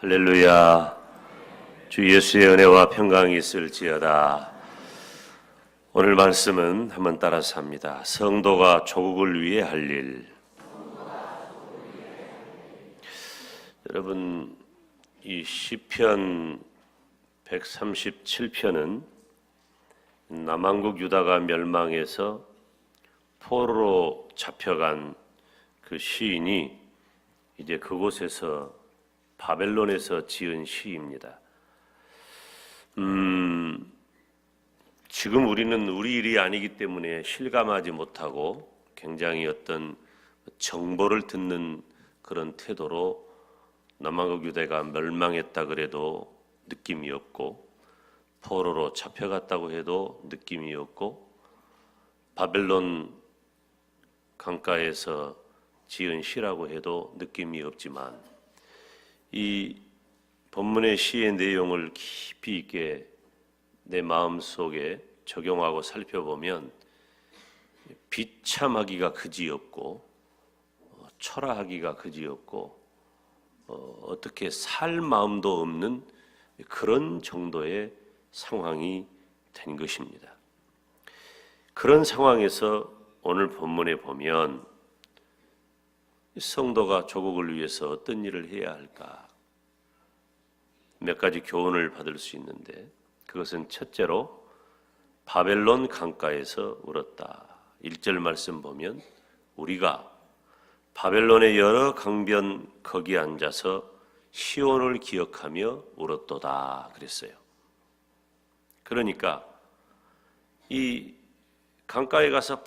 할렐루야. 주 예수의 은혜와 평강이 있을지어다. 오늘 말씀은 한번 따라서 합니다. 성도가 조국을 위해 할 일. 여러분, 이 시편 137편은 남왕국 유다가 멸망해서 포로로 잡혀간 그 시인이 이제 그곳에서 바벨론에서 지은 시입니다. 지금 우리는 우리 일이 아니기 때문에 실감하지 못하고 굉장히 어떤 정보를 듣는 그런 태도로 남왕국 유다가 멸망했다 그래도 느낌이 없고, 포로로 잡혀갔다고 해도 느낌이 없고, 바벨론 강가에서 지은 시라고 해도 느낌이 없지만, 이 본문의 시의 내용을 깊이 있게 내 마음속에 적용하고 살펴보면 비참하기가 그지없고 초라하기가 그지없고 어떻게 살 마음도 없는 그런 정도의 상황이 된 것입니다. 그런 상황에서 오늘 본문에 보면 성도가 조국을 위해서 어떤 일을 해야 할까? 몇 가지 교훈을 받을 수 있는데, 그것은 첫째로 바벨론 강가에서 울었다. 1절 말씀 보면 우리가 바벨론의 여러 강변 거기 앉아서 시온을 기억하며 울었도다 그랬어요. 그러니까 이 강가에 가서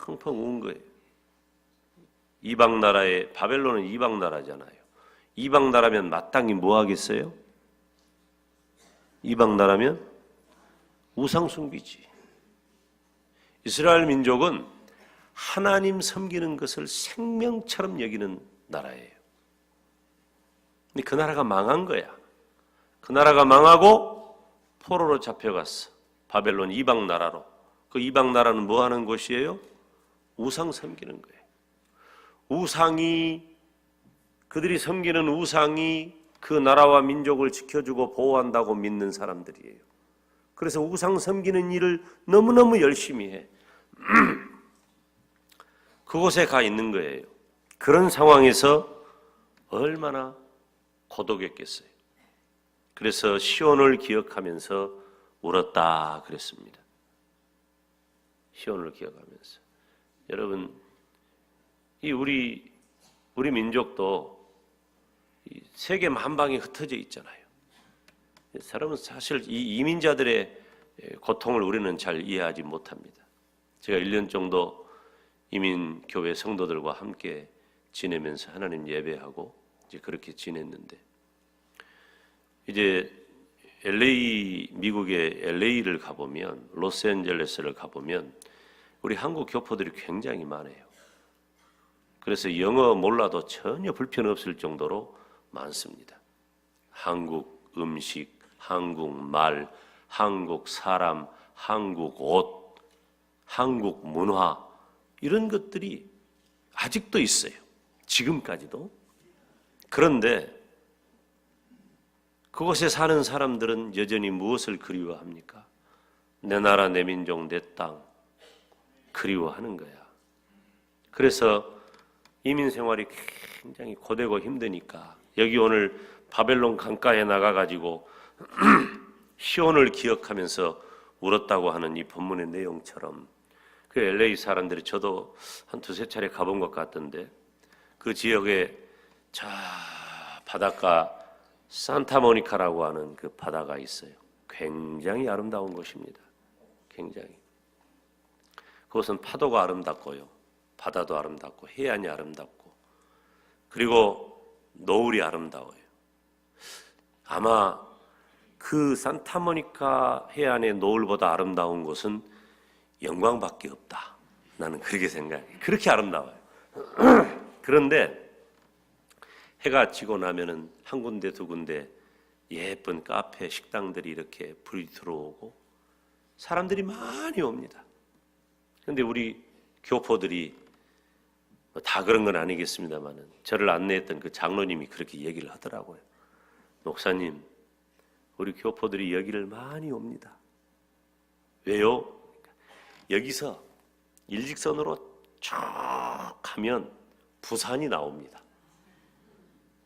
펑펑 운 거예요. 이방 나라에, 바벨론은 이방 나라잖아요. 이방 나라면 마땅히 뭐 하겠어요? 이방 나라면 우상 숭배지. 이스라엘 민족은 하나님 섬기는 것을 생명처럼 여기는 나라예요. 근데 그 나라가 망한 거야. 그 나라가 망하고 포로로 잡혀갔어. 바벨론 이방 나라로. 그 이방 나라는 뭐 하는 곳이에요? 우상 섬기는 거예요. 우상이, 그들이 섬기는 우상이 그 나라와 민족을 지켜주고 보호한다고 믿는 사람들이에요. 그래서 우상 섬기는 일을 너무너무 열심히 해. 그곳에 가 있는 거예요. 그런 상황에서 얼마나 고독했겠어요. 그래서 시온을 기억하면서 울었다 그랬습니다. 시온을 기억하면서. 여러분, 이 우리 민족도 세계 만방에 흩어져 있잖아요. 사람은 사실 이 이민자들의 고통을 우리는 잘 이해하지 못합니다. 제가 1년 정도 이민교회 성도들과 함께 지내면서 하나님 예배하고 이제 그렇게 지냈는데, 이제 미국의 LA를 가보면, 로스앤젤레스를 가보면 우리 한국 교포들이 굉장히 많아요. 그래서 영어 몰라도 전혀 불편 없을 정도로 많습니다. 한국 음식, 한국 말, 한국 사람, 한국 옷, 한국 문화, 이런 것들이 아직도 있어요. 지금까지도. 그런데 그곳에 사는 사람들은 여전히 무엇을 그리워합니까? 내 나라, 내 민족, 내 땅 그리워하는 거야. 그래서 이민 생활이 굉장히 고되고 힘드니까 여기 오늘 바벨론 강가에 나가가지고 시온을 기억하면서 울었다고 하는 이 본문의 내용처럼, 그 LA 사람들이, 저도 한 두세 차례 가본 것 같던데, 그 지역에 저 바닷가 산타모니카라고 하는 그 바다가 있어요. 굉장히 아름다운 곳입니다. 굉장히. 그것은 파도가 아름답고요, 바다도 아름답고 해안이 아름답고, 그리고 노을이 아름다워요. 아마 그 산타모니카 해안의 노을보다 아름다운 곳은 영광밖에 없다. 나는 그렇게 생각해요. 그렇게 아름다워요. 그런데 해가 지고 나면은 한 군데 두 군데 예쁜 카페, 식당들이 이렇게 불이 들어오고 사람들이 많이 옵니다. 그런데 우리 교포들이 다 그런 건 아니겠습니다만은 저를 안내했던 그 장로님이 그렇게 얘기를 하더라고요. 목사님, 우리 교포들이 여기를 많이 옵니다. 왜요? 여기서 일직선으로 쭉 가면 부산이 나옵니다.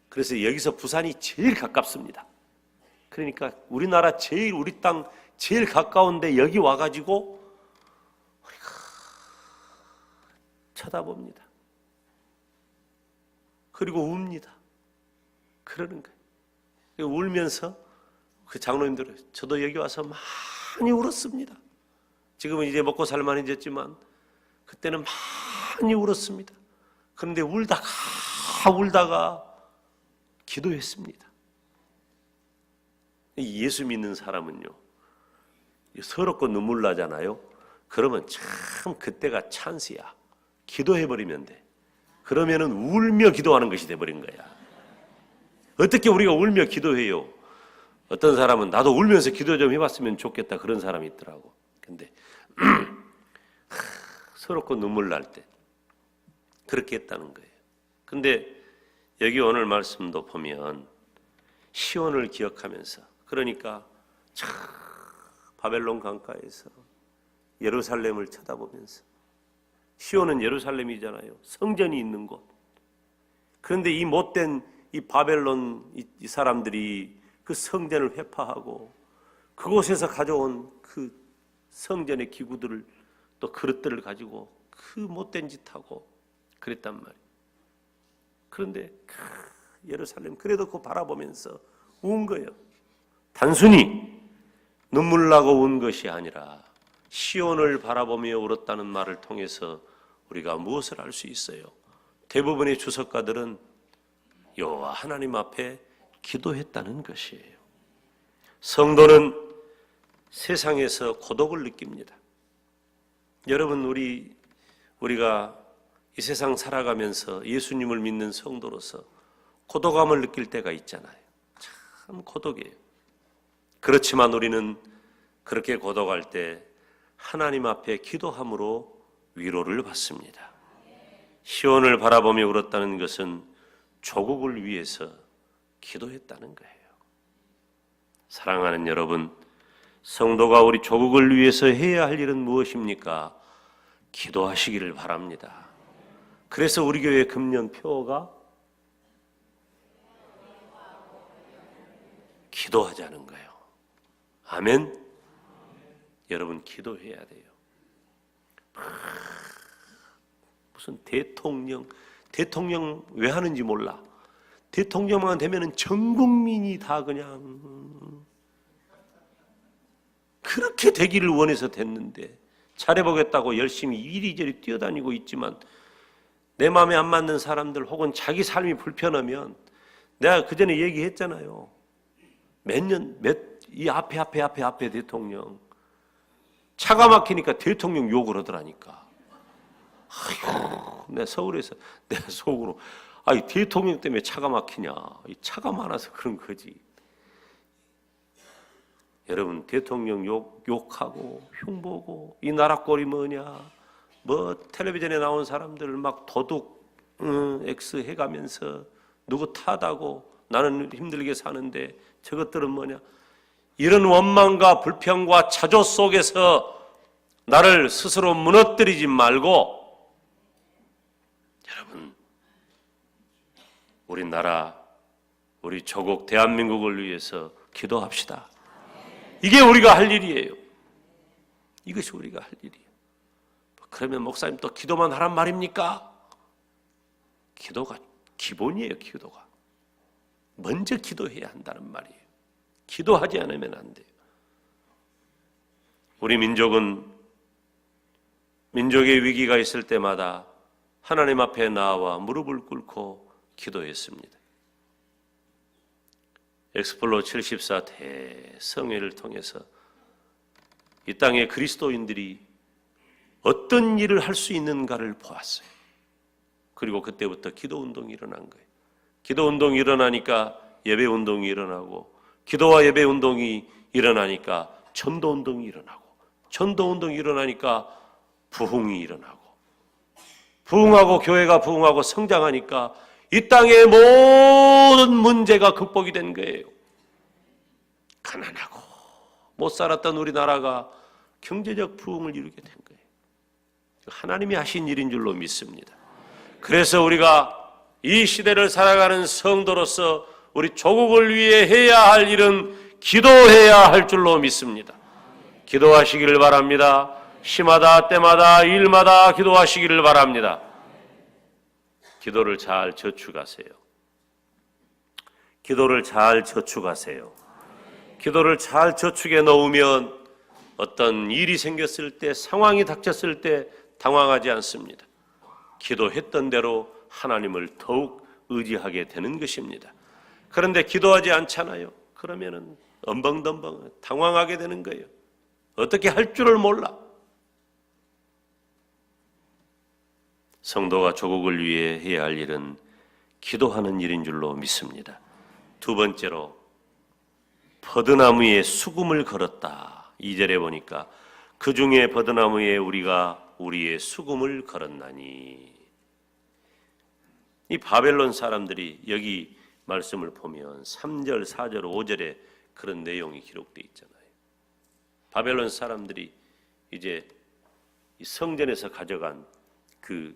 그래서 여기서 부산이 제일 가깝습니다. 그러니까 우리나라 우리 땅 제일 가까운데 여기 와가지고 우리가 쳐다봅니다. 그리고 웁니다. 그러는 거예요. 울면서 그 장로님들은 저도 여기 와서 많이 울었습니다. 지금은 이제 먹고 살만해졌지만 그때는 많이 울었습니다. 그런데 울다가 기도했습니다. 예수 믿는 사람은요, 서럽고 눈물 나잖아요. 그러면 참 그때가 찬스야. 기도해버리면 돼. 그러면은 울며 기도하는 것이 돼버린 거야. 어떻게 우리가 울며 기도해요? 어떤 사람은 나도 울면서 기도 좀 해봤으면 좋겠다, 그런 사람이 있더라고. 근데 서럽고 눈물 날 때 그렇게 했다는 거예요. 근데 여기 오늘 말씀도 보면 시온을 기억하면서, 그러니까 참 바벨론 강가에서 예루살렘을 쳐다보면서, 시온은 예루살렘이잖아요. 성전이 있는 곳. 그런데 이 못된 이 바벨론 이 사람들이 그 성전을 회파하고 그곳에서 가져온 그 성전의 기구들을 또 그릇들을 가지고 그 못된 짓 하고 그랬단 말이에요. 그런데 예루살렘 그래도 그거 바라보면서 운 거예요. 단순히 눈물 나고 운 것이 아니라 시온을 바라보며 울었다는 말을 통해서 우리가 무엇을 알 수 있어요? 대부분의 주석가들은 여호와 하나님 앞에 기도했다는 것이에요. 성도는 세상에서 고독을 느낍니다. 여러분, 우리가 이 세상 살아가면서 예수님을 믿는 성도로서 고독함을 느낄 때가 있잖아요. 참 고독해요. 그렇지만 우리는 그렇게 고독할 때 하나님 앞에 기도함으로 위로를 받습니다. 시온을 바라보며 울었다는 것은 조국을 위해서 기도했다는 거예요. 사랑하는 여러분, 성도가 우리 조국을 위해서 해야 할 일은 무엇입니까? 기도하시기를 바랍니다. 그래서 우리 교회 금년 표어가 기도하자는 거예요. 아멘? 여러분, 기도해야 돼요. 무슨 대통령 왜 하는지 몰라. 대통령만 되면은 전 국민이 다 그냥 그렇게 되기를 원해서 됐는데, 잘해보겠다고 열심히 이리저리 뛰어다니고 있지만 내 마음에 안 맞는 사람들 혹은 자기 삶이 불편하면, 내가 그 전에 얘기했잖아요. 이 앞에 대통령 차가 막히니까 대통령 욕을 하더라니까. 아이고, 내가 서울에서 내가 속으로, 아이 대통령 때문에 차가 막히냐? 이 차가 많아서 그런 거지. 여러분, 대통령 욕하고 흉보고 이 나라 꼴이 뭐냐? 뭐 텔레비전에 나온 사람들 막 도둑 X 해가면서 누구 탓하고 나는 힘들게 사는데 저것들은 뭐냐? 이런 원망과 불평과 자조 속에서 나를 스스로 무너뜨리지 말고, 여러분, 우리나라, 우리 조국 대한민국을 위해서 기도합시다. 이게 우리가 할 일이에요. 이것이 우리가 할 일이에요. 그러면 목사님 또 기도만 하란 말입니까? 기도가 기본이에요. 기도가 먼저 기도해야 한다는 말이에요. 기도하지 않으면 안 돼요. 우리 민족은 민족의 위기가 있을 때마다 하나님 앞에 나와 무릎을 꿇고 기도했습니다. 엑스플로 74 대성회를 통해서 이 땅의 그리스도인들이 어떤 일을 할 수 있는가를 보았어요. 그리고 그때부터 기도운동이 일어난 거예요. 기도운동이 일어나니까 예배운동이 일어나고, 기도와 예배운동이 일어나니까 전도운동이 일어나고, 전도운동이 일어나니까 부흥이 일어나고, 부흥하고 교회가 부흥하고 성장하니까 이 땅의 모든 문제가 극복이 된 거예요. 가난하고 못 살았던 우리나라가 경제적 부흥을 이루게 된 거예요. 하나님이 하신 일인 줄로 믿습니다. 그래서 우리가 이 시대를 살아가는 성도로서 우리 조국을 위해 해야 할 일은 기도해야 할 줄로 믿습니다. 기도하시기를 바랍니다. 시마다 때마다 일마다 기도하시기를 바랍니다. 기도를 잘 저축하세요. 기도를 잘 저축하세요. 기도를 잘 저축해 놓으면 어떤 일이 생겼을 때, 상황이 닥쳤을 때 당황하지 않습니다. 기도했던 대로 하나님을 더욱 의지하게 되는 것입니다. 그런데 기도하지 않잖아요. 그러면은 엄벙덤벙 당황하게 되는 거예요. 어떻게 할 줄을 몰라. 성도가 조국을 위해 해야 할 일은 기도하는 일인 줄로 믿습니다. 두 번째로 버드나무에 수금을 걸었다. 2절에 보니까 그 중에 버드나무에 우리가 우리의 수금을 걸었나니. 이 바벨론 사람들이 여기 말씀을 보면 3절, 4절, 5절에 그런 내용이 기록되어 있잖아요. 바벨론 사람들이 이제 성전에서 가져간 그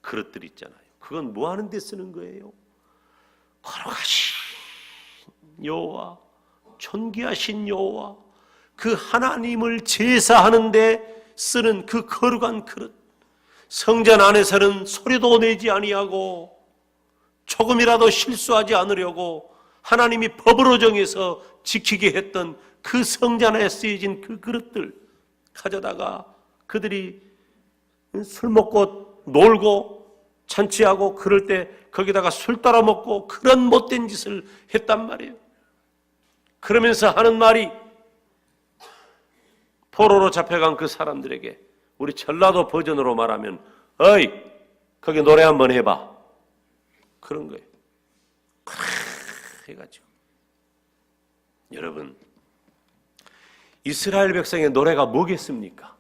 그릇들 있잖아요. 그건 뭐 하는 데 쓰는 거예요? 거룩하신 여호와, 존귀하신 여호와, 그 하나님을 제사하는 데 쓰는 그 거룩한 그릇. 성전 안에서는 소리도 내지 아니하고 조금이라도 실수하지 않으려고 하나님이 법으로 정해서 지키게 했던 그 성전에 쓰여진 그 그릇들 가져다가 그들이 술 먹고 놀고 잔치하고 그럴 때 거기다가 술 따라 먹고 그런 못된 짓을 했단 말이에요. 그러면서 하는 말이 포로로 잡혀간 그 사람들에게 우리 전라도 버전으로 말하면 어이 거기 노래 한번 해봐 그런 거예요. 해가지고 여러분 이스라엘 백성의 노래가 뭐겠습니까?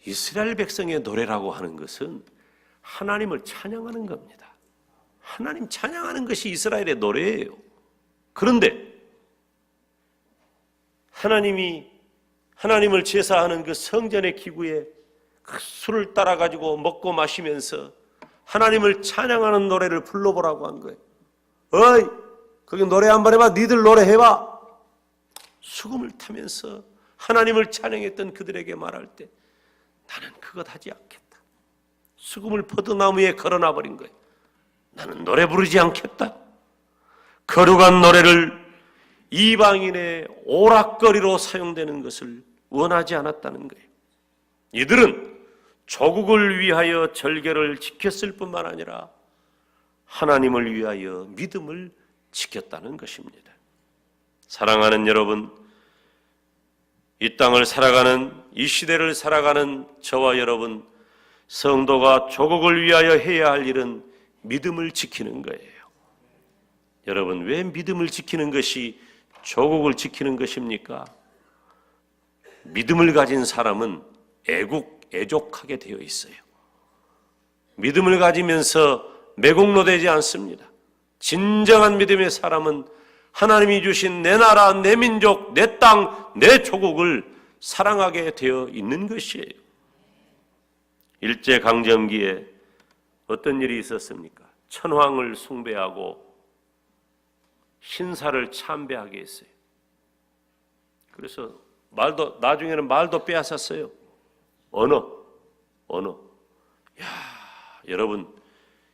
이스라엘 백성의 노래라고 하는 것은 하나님을 찬양하는 겁니다. 하나님 찬양하는 것이 이스라엘의 노래예요. 그런데 하나님이 하나님을 제사하는 그 성전의 기구에 그 술을 따라가지고 먹고 마시면서 하나님을 찬양하는 노래를 불러보라고 한 거예요. 어이 거기 노래 한번 해봐. 니들 노래 해봐. 수금을 타면서 하나님을 찬양했던 그들에게 말할 때 나는 그것 하지 않겠다. 수금을 버드나무에 걸어놔 버린 거예요. 나는 노래 부르지 않겠다. 거룩한 노래를 이방인의 오락거리로 사용되는 것을 원하지 않았다는 거예요. 이들은 조국을 위하여 절개를 지켰을 뿐만 아니라 하나님을 위하여 믿음을 지켰다는 것입니다. 사랑하는 여러분, 이 땅을 살아가는 이 시대를 살아가는 저와 여러분, 성도가 조국을 위하여 해야 할 일은 믿음을 지키는 거예요. 여러분, 왜 믿음을 지키는 것이 조국을 지키는 것입니까? 믿음을 가진 사람은 애족하게 되어 있어요. 믿음을 가지면서 매국노되지 않습니다. 진정한 믿음의 사람은 하나님이 주신 내 나라, 내 민족, 내 땅, 내 조국을 사랑하게 되어 있는 것이에요. 일제강점기에 어떤 일이 있었습니까? 천황을 숭배하고 신사를 참배하게 했어요. 그래서 나중에는 말도 빼앗았어요. 언어. 여러분,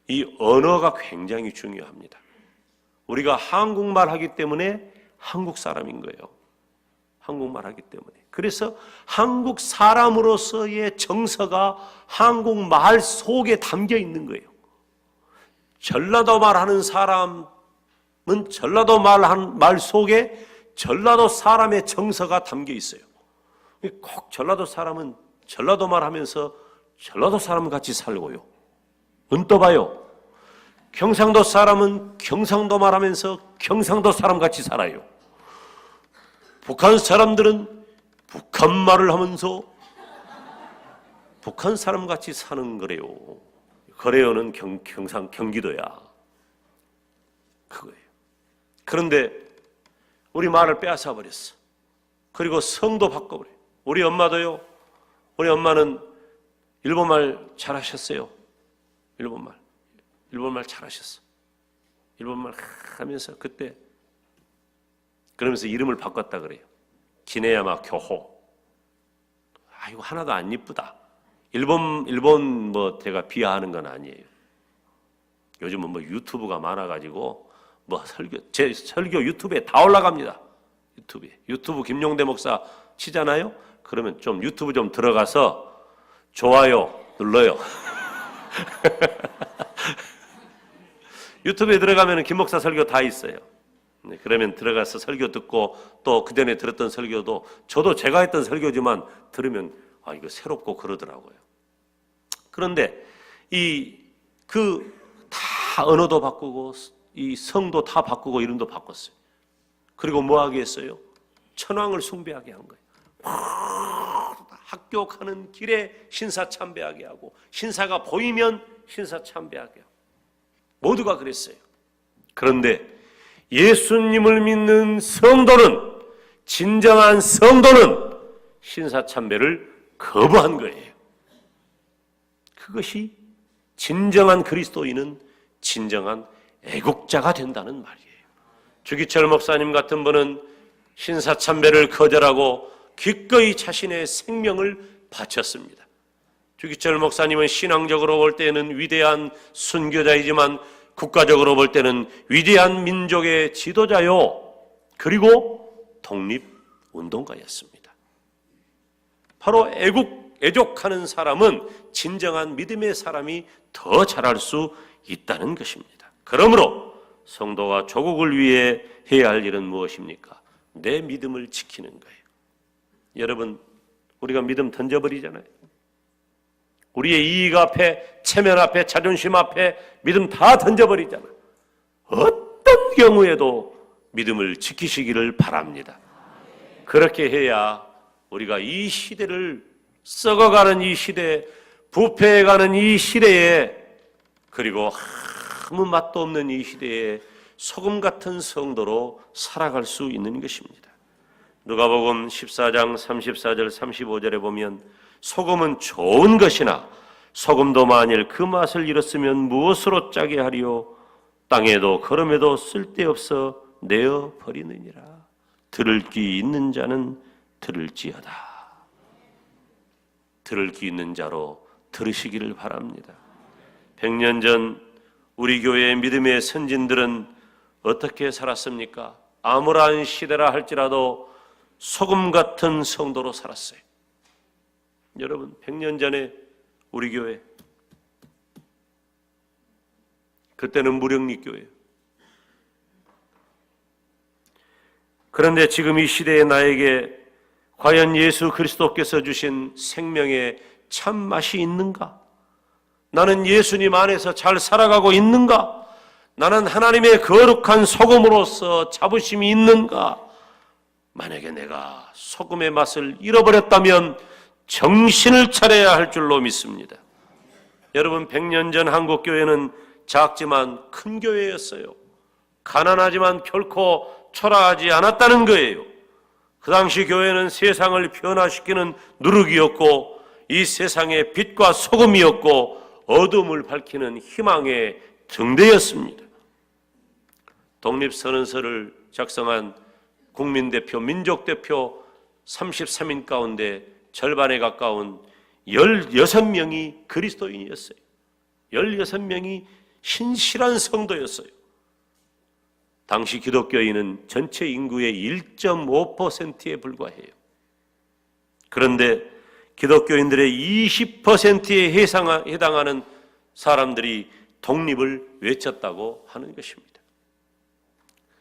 이 언어가 굉장히 중요합니다. 우리가 한국말 하기 때문에 한국 사람인 거예요. 한국말 하기 때문에. 그래서 한국 사람으로서의 정서가 한국말 속에 담겨 있는 거예요. 전라도 말하는 사람은 전라도 말 속에 전라도 사람의 정서가 담겨 있어요. 꼭 전라도 사람은 전라도 말 하면서 전라도 사람 같이 살고요. 눈 떠봐요. 경상도 사람은 경상도 말하면서 경상도 사람 같이 살아요. 북한 사람들은 북한 말을 하면서 북한 사람 같이 사는 거래요. 거래요는 경기도야. 그거예요. 그런데 우리 말을 빼앗아 버렸어. 그리고 성도 바꿔버려요. 우리 엄마도요. 우리 엄마는 일본말 잘하셨어요. 일본말 잘하셨어. 일본말 하면서 그때 그러면서 이름을 바꿨다 그래요. 기네야마 교호. 이거 하나도 안 이쁘다. 일본 뭐 제가 비하하는 건 아니에요. 요즘은 뭐 유튜브가 많아가지고 뭐 제 설교 유튜브에 다 올라갑니다. 유튜브 김용대 목사 치잖아요. 그러면 좀 유튜브 좀 들어가서 좋아요 눌러요. 유튜브에 들어가면 김 목사 설교 다 있어요. 그러면 들어가서 설교 듣고 또 그전에 들었던 설교도 저도 제가 했던 설교지만 들으면 이거 새롭고 그러더라고요. 그런데 다 언어도 바꾸고 이 성도 다 바꾸고 이름도 바꿨어요. 그리고 뭐 하게 했어요? 천왕을 숭배하게 한 거예요. 학교 가는 길에 신사 참배하게 하고 신사가 보이면 신사 참배하게 하고 모두가 그랬어요. 그런데 예수님을 믿는 성도는 진정한 성도는 신사 참배를 거부한 거예요. 그것이 진정한 그리스도인은 진정한 애국자가 된다는 말이에요. 주기철 목사님 같은 분은 신사 참배를 거절하고 기꺼이 자신의 생명을 바쳤습니다. 주기철 목사님은 신앙적으로 볼 때는 위대한 순교자이지만 국가적으로 볼 때는 위대한 민족의 지도자요. 그리고 독립운동가였습니다. 바로 애족하는 사람은 진정한 믿음의 사람이 더 잘할 수 있다는 것입니다. 그러므로 성도가 조국을 위해 해야 할 일은 무엇입니까? 내 믿음을 지키는 거예요. 여러분, 우리가 믿음 던져버리잖아요. 우리의 이익 앞에, 체면 앞에, 자존심 앞에 믿음 다 던져버리잖아요. 어떤 경우에도 믿음을 지키시기를 바랍니다. 그렇게 해야 우리가 이 시대를 썩어가는 이 시대, 부패해가는 이 시대에, 그리고 아무 맛도 없는 이 시대에 소금 같은 성도로 살아갈 수 있는 것입니다. 누가복음 14장 34절 35절에 보면 소금은 좋은 것이나 소금도 만일 그 맛을 잃었으면 무엇으로 짜게 하리요? 땅에도 걸음에도 쓸데없어 내어 버리느니라. 들을 귀 있는 자는 들을지어다. 들을 귀 있는 자로 들으시기를 바랍니다. 100년 전 우리 교회의 믿음의 선진들은 어떻게 살았습니까? 암울한 시대라 할지라도 소금 같은 성도로 살았어요. 여러분, 100년 전에 우리 교회, 그때는 무령리교회예요. 그런데 지금 이 시대의 나에게 과연 예수 그리스도께서 주신 생명의 참맛이 있는가? 나는 예수님 안에서 잘 살아가고 있는가? 나는 하나님의 거룩한 소금으로서 자부심이 있는가? 만약에 내가 소금의 맛을 잃어버렸다면 정신을 차려야 할 줄로 믿습니다. 여러분, 100년 전 한국교회는 작지만 큰 교회였어요. 가난하지만 결코 초라하지 않았다는 거예요. 그 당시 교회는 세상을 변화시키는 누룩이었고 이 세상의 빛과 소금이었고 어둠을 밝히는 희망의 등대였습니다. 독립선언서를 작성한 국민대표, 민족대표 33인 가운데 절반에 가까운 16명이 그리스도인이었어요. 16명이 신실한 성도였어요. 당시 기독교인은 전체 인구의 1.5%에 불과해요. 그런데 기독교인들의 20%에 해당하는 사람들이 독립을 외쳤다고 하는 것입니다.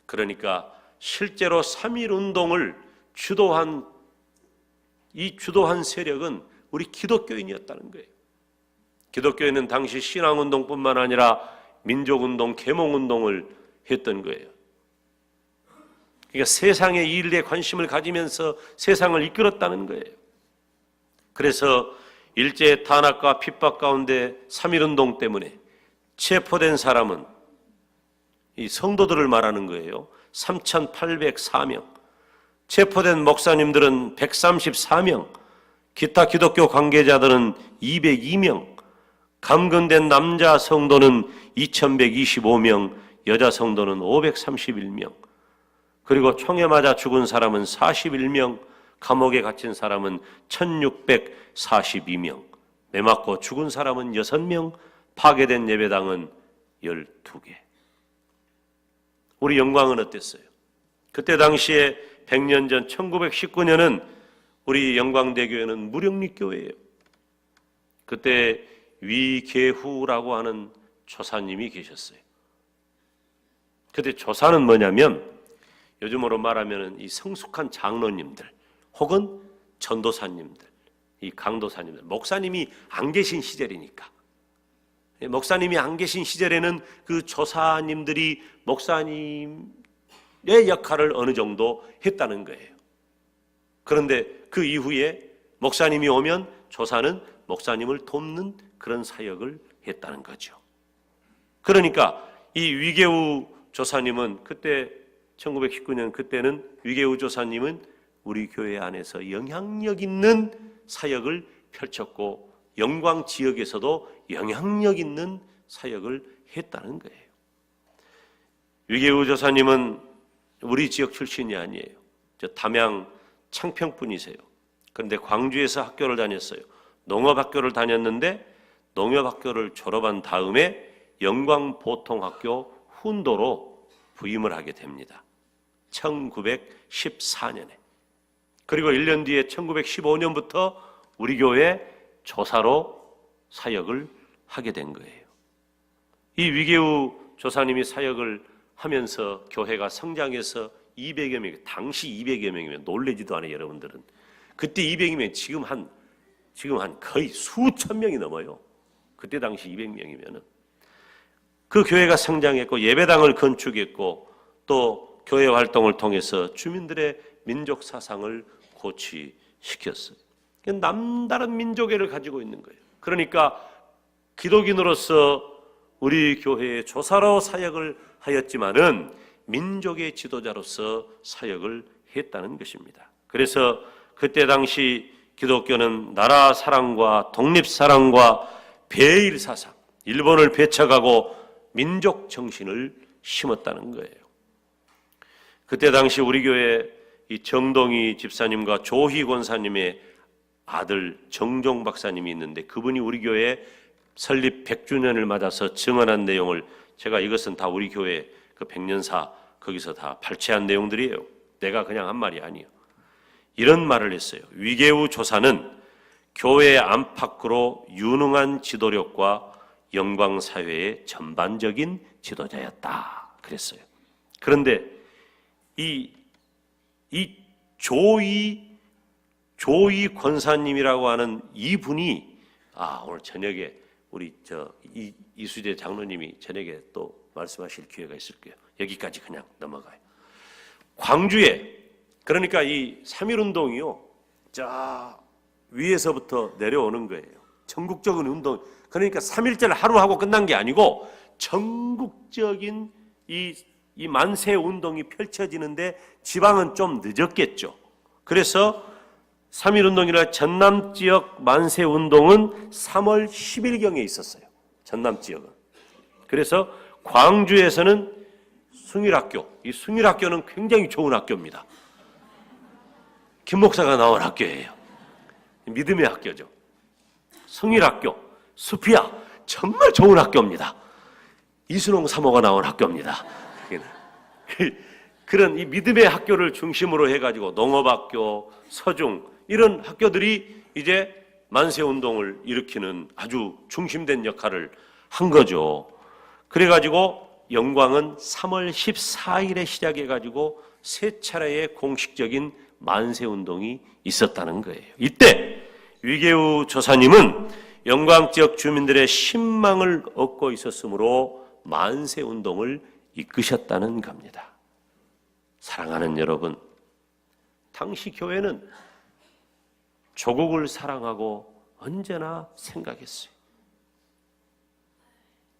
그러니까 실제로 3.1운동을 주도한 세력은 우리 기독교인이었다는 거예요. 기독교인은 당시 신앙운동뿐만 아니라 민족운동, 계몽운동을 했던 거예요. 그러니까 세상의 일에 관심을 가지면서 세상을 이끌었다는 거예요. 그래서 일제의 탄압과 핍박 가운데 3.1운동 때문에 체포된 사람은 이 성도들을 말하는 거예요. 3,804명, 체포된 목사님들은 134명, 기타 기독교 관계자들은 202명, 감금된 남자 성도는 2,125명, 여자 성도는 531명, 그리고 총에 맞아 죽은 사람은 41명, 감옥에 갇힌 사람은 1,642명, 매 맞고 죽은 사람은 6명, 파괴된 예배당은 12개. 우리 영광은 어땠어요? 그때 당시에 100년 전 1919년은 우리 영광대교회는 무령리교회예요. 그때 위계후라고 하는 조사님이 계셨어요. 그때 조사는 뭐냐면 요즘으로 말하면 이 성숙한 장로님들 혹은 전도사님들, 이 강도사님들, 목사님이 안 계신 시절이니까. 목사님이 안 계신 시절에는 그 조사님들이 목사님의 역할을 어느 정도 했다는 거예요. 그런데 그 이후에 목사님이 오면 조사는 목사님을 돕는 그런 사역을 했다는 거죠. 그러니까 이 위계우 조사님은 그때 1919년 그때는 위계우 조사님은 우리 교회 안에서 영향력 있는 사역을 펼쳤고 영광 지역에서도 영향력 있는 사역을 했다는 거예요. 위계우 조사님은 우리 지역 출신이 아니에요. 저 담양 창평 분이세요. 그런데 광주에서 학교를 다녔어요. 농업학교를 다녔는데 농업학교를 졸업한 다음에 영광보통학교 훈도로 부임을 하게 됩니다. 1914년에. 그리고 1년 뒤에 1915년부터 우리 교회 조사로 사역을 하게 된 거예요. 이 위계우 조사님이 사역을 하면서 교회가 성장해서 200여 명, 당시 200여 명이면 놀라지도 않아요, 여러분들은. 그때 200이면 지금 한 거의 수천 명이 넘어요. 그때 당시 200명이면은. 그 교회가 성장했고 예배당을 건축했고 또 교회 활동을 통해서 주민들의 민족 사상을 고취시켰어요. 남다른 민족애를 가지고 있는 거예요. 그러니까 기독인으로서 우리 교회의 조사로 사역을 하였지만은 민족의 지도자로서 사역을 했다는 것입니다. 그래서 그때 당시 기독교는 나라 사랑과 독립 사랑과 배일 사상, 일본을 배척하고 민족 정신을 심었다는 거예요. 그때 당시 우리 교회 이 정동희 집사님과 조희 권사님의 아들 정종 박사님이 있는데 그분이 우리 교회 설립 100주년을 맞아서 증언한 내용을 제가 이것은 다 우리 교회 그 100년사 거기서 다 발췌한 내용들이에요. 내가 그냥 한 말이 아니에요. 이런 말을 했어요. 위계우 조사는 교회 안팎으로 유능한 지도력과 영광사회의 전반적인 지도자였다. 그랬어요. 그런데 이 조이 권사님이라고 하는 이분이 오늘 저녁에 우리 이수재 장로님이 저녁에 또 말씀하실 기회가 있을 거예요. 여기까지 그냥 넘어가요. 광주에 그러니까 이 3.1운동이요. 자 위에서부터 내려오는 거예요. 전국적인 운동. 그러니까 3.1절 하루 하고 끝난 게 아니고 전국적인 이 만세 운동이 펼쳐지는데 지방은 좀 늦었겠죠. 그래서 3.1운동이라 전남 지역 만세 운동은 3월 10일경에 있었어요. 전남 지역은. 그래서 광주에서는 숭일학교, 이 숭일학교는 굉장히 좋은 학교입니다. 김 목사가 나온 학교예요. 믿음의 학교죠. 숭일학교, 수피아 정말 좋은 학교입니다. 이순홍 사모가 나온 학교입니다. 그런 이 믿음의 학교를 중심으로 해가지고 농업학교, 서중 이런 학교들이 이제 만세운동을 일으키는 아주 중심된 역할을 한 거죠. 그래가지고 영광은 3월 14일에 시작해가지고 세 차례의 공식적인 만세운동이 있었다는 거예요. 이때 위계우 조사님은 영광 지역 주민들의 신망을 얻고 있었으므로 만세운동을 이끄셨다는 겁니다. 사랑하는 여러분, 당시 교회는 조국을 사랑하고 언제나 생각했어요.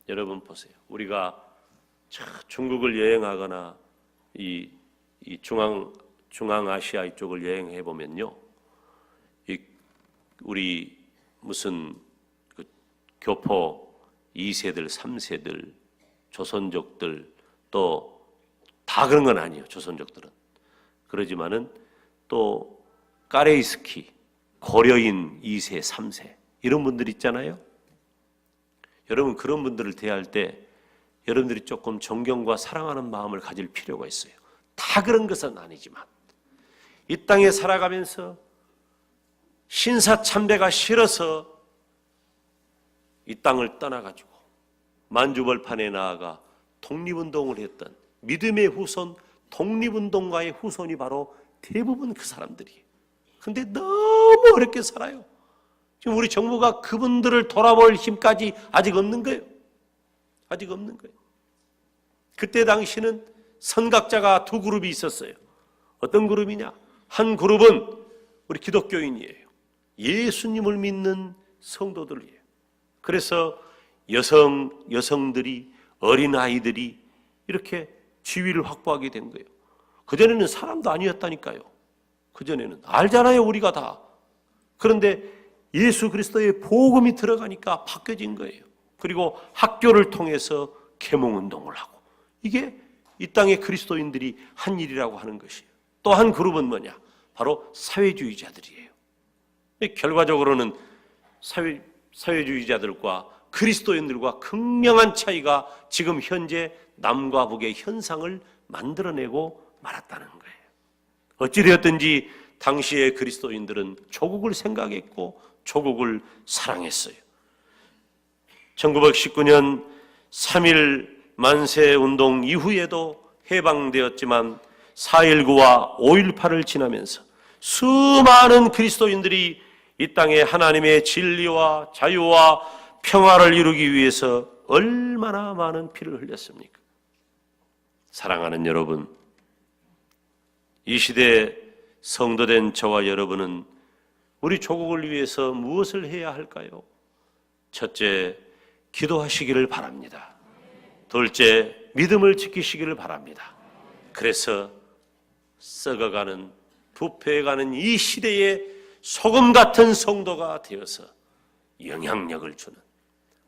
여러분 보세요. 우리가 중국을 여행하거나 이 중앙아시아 이쪽을 여행해 보면요, 우리 무슨 그 교포 2세들, 3세들, 조선족들 또 다 그런 건 아니에요. 조선족들은 그러지만은 또 까레이스키 고려인 2세, 3세 이런 분들 있잖아요. 여러분 그런 분들을 대할 때 여러분들이 조금 존경과 사랑하는 마음을 가질 필요가 있어요. 다 그런 것은 아니지만 이 땅에 살아가면서 신사참배가 싫어서 이 땅을 떠나가지고 만주벌판에 나아가 독립운동을 했던 믿음의 후손, 독립운동가의 후손이 바로 대부분 그 사람들이에요. 근데 너무 어렵게 살아요. 지금 우리 정부가 그분들을 돌아볼 힘까지 아직 없는 거예요. 아직 없는 거예요. 그때 당시는 선각자가 두 그룹이 있었어요. 어떤 그룹이냐? 한 그룹은 우리 기독교인이에요. 예수님을 믿는 성도들이에요. 그래서 여성들이, 어린아이들이 이렇게 지위를 확보하게 된 거예요. 그전에는 사람도 아니었다니까요. 그전에는 알잖아요, 우리가 다. 그런데 예수 그리스도의 복음이 들어가니까 바뀌어진 거예요. 그리고 학교를 통해서 계몽운동을 하고, 이게 이 땅의 그리스도인들이 한 일이라고 하는 것이에요. 또 한 그룹은 뭐냐? 바로 사회주의자들이에요. 결과적으로는 사회주의자들과 그리스도인들과 극명한 차이가 지금 현재 남과 북의 현상을 만들어내고 말았다는 거예요. 어찌되었든지 당시의 그리스도인들은 조국을 생각했고 조국을 사랑했어요. 1919년 3.1 만세운동 이후에도 해방되었지만 4.19와 5.18을 지나면서 수많은 그리스도인들이 이 땅에 하나님의 진리와 자유와 평화를 이루기 위해서 얼마나 많은 피를 흘렸습니까? 사랑하는 여러분, 이 시대에 성도된 저와 여러분은 우리 조국을 위해서 무엇을 해야 할까요? 첫째, 기도하시기를 바랍니다. 둘째, 믿음을 지키시기를 바랍니다. 그래서 썩어가는, 부패해가는 이 시대에 소금 같은 성도가 되어서 영향력을 주는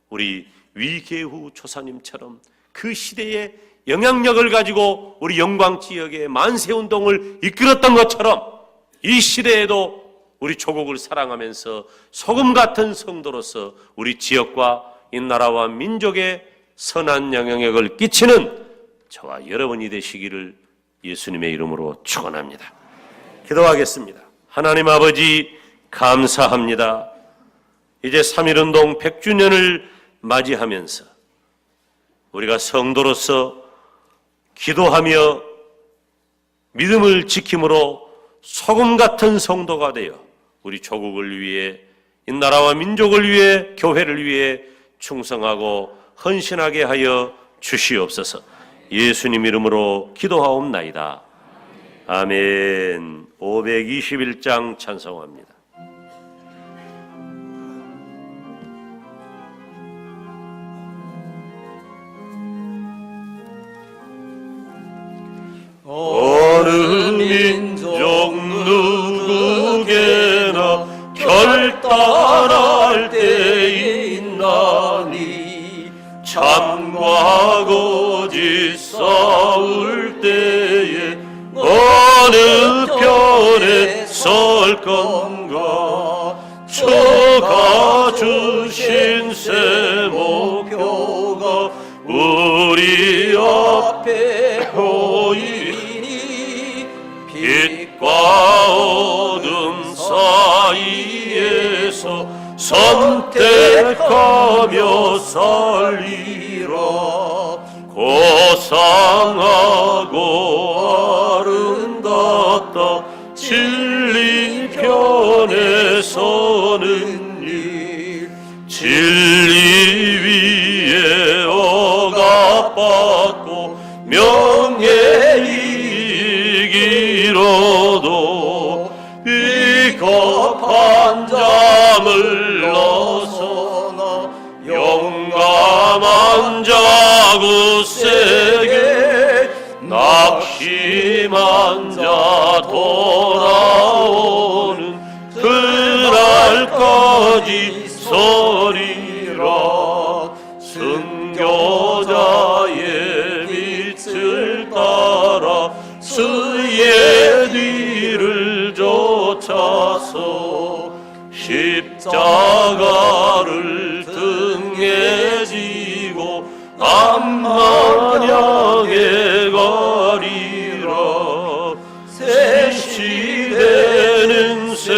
우리 위계후 조사님처럼 그 시대에 영향력을 가지고 우리 영광지역의 만세운동을 이끌었던 것처럼 이 시대에도 우리 조국을 사랑하면서 소금 같은 성도로서 우리 지역과 이 나라와 민족에 선한 영향력을 끼치는 저와 여러분이 되시기를 예수님의 이름으로 축원합니다. 기도하겠습니다. 하나님 아버지 감사합니다. 이제 3.1운동 100주년을 맞이하면서 우리가 성도로서 기도하며 믿음을 지킴으로 소금 같은 성도가 되어 우리 조국을 위해, 이 나라와 민족을 위해, 교회를 위해 충성하고 헌신하게 하여 주시옵소서. 예수님 이름으로 기도하옵나이다. 아멘. 521장 찬송합니다. 어느 민족 누구게나 결단할 때 있나니 참과 거짓 싸울 때에 어느 편에 설 건가 주가 주신 새 목표가 우리 앞에 보이니 빛과 어둠 사이에서 선택하며 살리라. 고상하고 아름답다 진리 편에 서는 일, 진리 위에 억압받고 명예이기로도 비겁한 잠을 벗어나 용감한 자구세게 낚시 혼자 돌아오는 그날까지 서리라. 순교자의 빛을 따라 그의 뒤를 쫓아서 십자가를 등에 지고 암만향에 가리라. 새 시대는 새